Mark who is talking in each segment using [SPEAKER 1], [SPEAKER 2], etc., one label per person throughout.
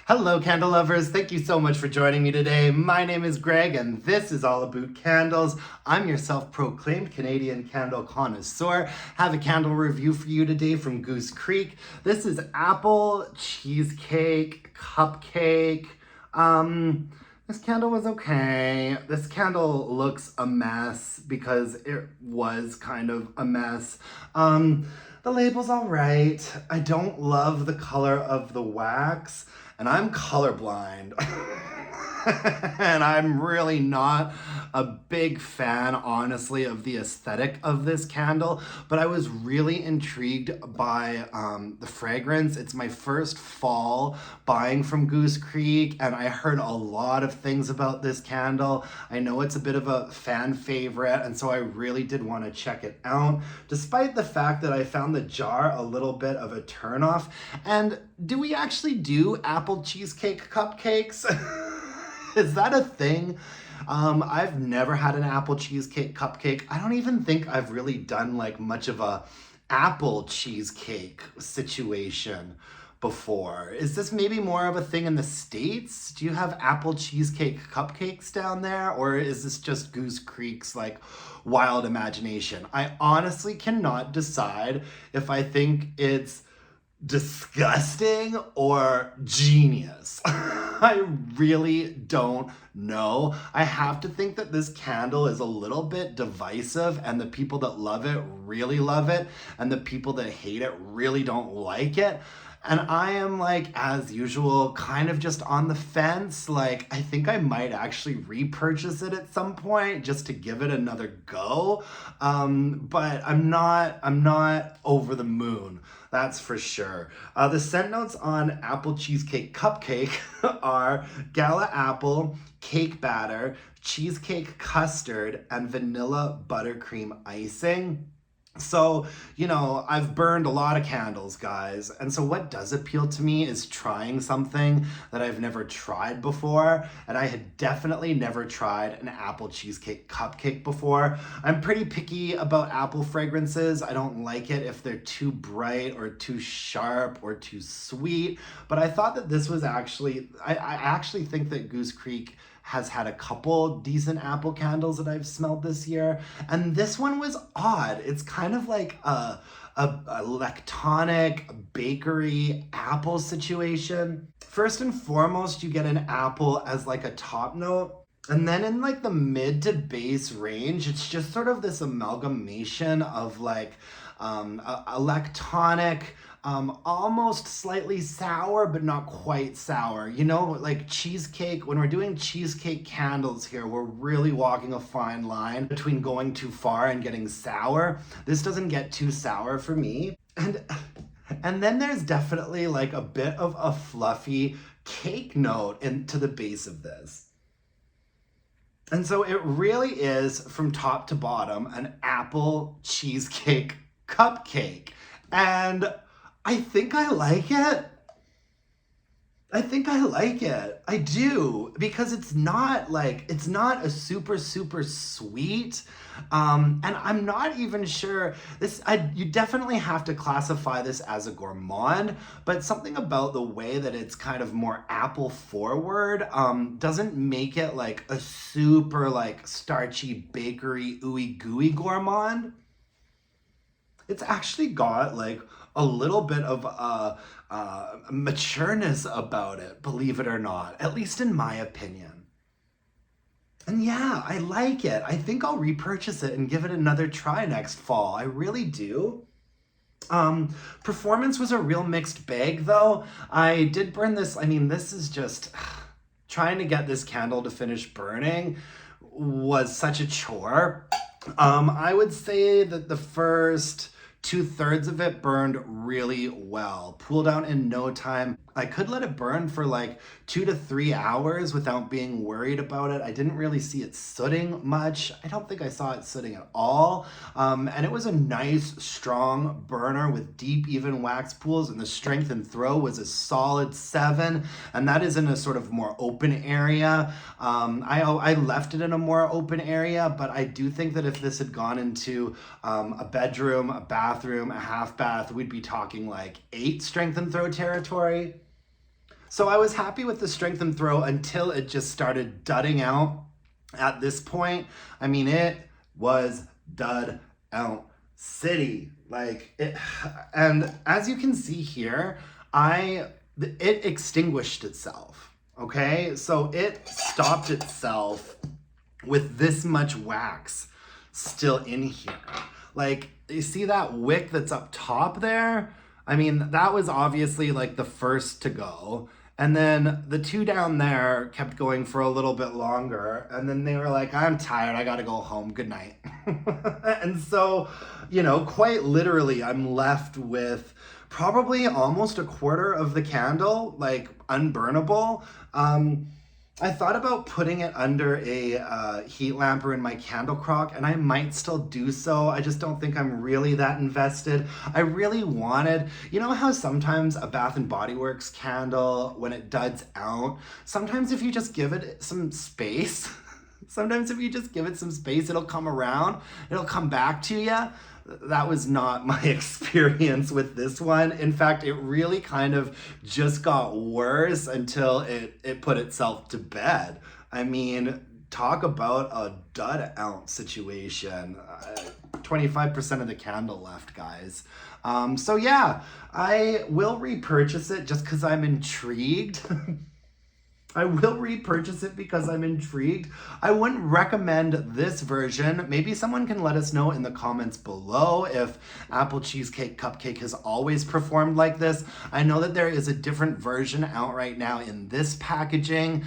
[SPEAKER 1] Hello, candle lovers. Thank you so much for joining me today. My name is Greg, and this is all about candles. I'm your self-proclaimed Canadian candle connoisseur. Have a candle review for you today from Goose Creek. This is apple cheesecake cupcake. This candle was okay. This candle looks a mess because it was kind of a mess. The label's all right. I don't love the color of the wax, and I'm colorblind. And I'm really not a big fan, honestly, of the aesthetic of this candle, but I was really intrigued by the fragrance. It's my first fall buying from Goose Creek, and I heard a lot of things about this candle. I know it's a bit of a fan favorite, and so I really did want to check it out, despite the fact that I found the jar a little bit of a turnoff. And do we actually do apple cheesecake cupcakes? Is that a thing? I've never had an apple cheesecake cupcake. I don't even think I've really done like much of a apple cheesecake situation before. Is this maybe more of a thing in the States? Do you have apple cheesecake cupcakes down there? Or is this just Goose Creek's like wild imagination? I honestly cannot decide if I think it's disgusting or genius. I really don't know. I have to think that this candle is a little bit divisive, and the people that love it really love it, and the people that hate it really don't like it. And I am, like, as usual, kind of just on the fence. Like, I think I might actually repurchase it at some point just to give it another go. But I'm not over the moon. That's for sure. The scent notes on apple cheesecake cupcake are gala apple, cake batter, cheesecake custard, and vanilla buttercream icing. So, I've burned a lot of candles, guys. And so what does appeal to me is trying something that I've never tried before. And I had definitely never tried an apple cheesecake cupcake before. I'm pretty picky about apple fragrances. I don't like it if they're too bright or too sharp or too sweet. But I thought that this was I actually think that Goose Creek has had a couple decent apple candles that I've smelled this year, and this one was odd. It's kind of like a electronic bakery apple situation. First and foremost, you get an apple as like a top note. And then in like the mid to base range, it's just sort of this amalgamation of like electronic, almost slightly sour, but not quite sour. Like cheesecake, when we're doing cheesecake candles here, we're really walking a fine line between going too far and getting sour. This doesn't get too sour for me. And then there's definitely like a bit of a fluffy cake note into the base of this. And so it really is, from top to bottom, an apple cheesecake cupcake. And I think I like it. I do, because it's not a super, super sweet. And I'm not even sure you definitely have to classify this as a gourmand, but something about the way that it's kind of more apple forward, doesn't make it like a super like starchy bakery ooey gooey gourmand. It's actually got like a little bit of matureness about it, believe it or not, at least in my opinion. And yeah, I like it. I think I'll repurchase it and give it another try next fall. I really do. Performance was a real mixed bag though. I did burn this. I mean, this is just trying to get this candle to finish burning was such a chore. I would say that the first 2/3 of it burned really well. Cooled down in no time. I could let it burn for like 2 to 3 hours without being worried about it. I didn't really see it sooting much. I don't think I saw it sooting at all. And it was a nice, strong burner with deep, even wax pools, and the strength and throw was a solid 7. And that is in a sort of more open area. I left it in a more open area, but I do think that if this had gone into a bedroom, a bathroom, a half bath, we'd be talking like 8 strength and throw territory. So I was happy with the strength and throw until it just started dudding out. At this point, I mean, it was dud out city. Like it, and as you can see here, it extinguished itself. Okay, so it stopped itself with this much wax still in here. Like, you see that wick that's up top there? I mean, that was obviously like the first to go. And then the two down there kept going for a little bit longer. And then they were like, I'm tired, I gotta go home, good night. And so, you know, quite literally, I'm left with probably almost a quarter of the candle, like unburnable. I thought about putting it under a heat lamp or in my candle crock, and I might still do so. I just don't think I'm really that invested. I really wanted, you know how sometimes a Bath and Body Works candle, when it duds out, sometimes if you just give it some space, it'll come around, it'll come back to you. That was not my experience with this one. In fact, it really kind of just got worse until it put itself to bed. I mean, talk about a dud out situation. 25% of the candle left, guys. So yeah, I will repurchase it just because I'm intrigued. I will repurchase it because I'm intrigued. I wouldn't recommend this version. Maybe someone can let us know in the comments below if Apple Cheesecake Cupcake has always performed like this. I know that there is a different version out right now in this packaging.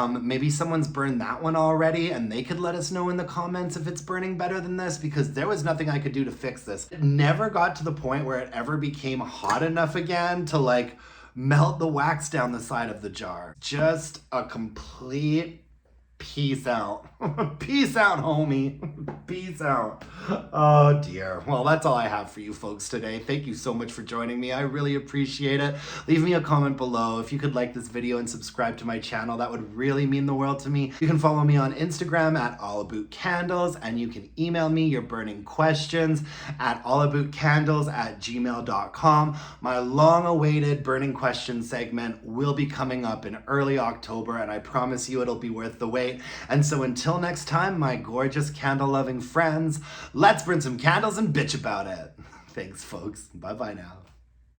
[SPEAKER 1] Maybe someone's burned that one already and they could let us know in the comments if it's burning better than this, because there was nothing I could do to fix this. It never got to the point where it ever became hot enough again to like melt the wax down the side of the jar. Just a complete peace out. Peace out, homie. Peace out. Oh dear. Well, that's all I have for you folks today. Thank you so much for joining me. I really appreciate it. Leave me a comment below. If you could like this video and subscribe to my channel, that would really mean the world to me. You can follow me on Instagram at allabootcandles, and you can email me your burning questions at allabootcandles@gmail.com. My long-awaited burning question segment will be coming up in early October, and I promise you it'll be worth the wait. And so until next time, my gorgeous candle-loving friends, let's burn some candles and bitch about it. Thanks, folks. Bye-bye now.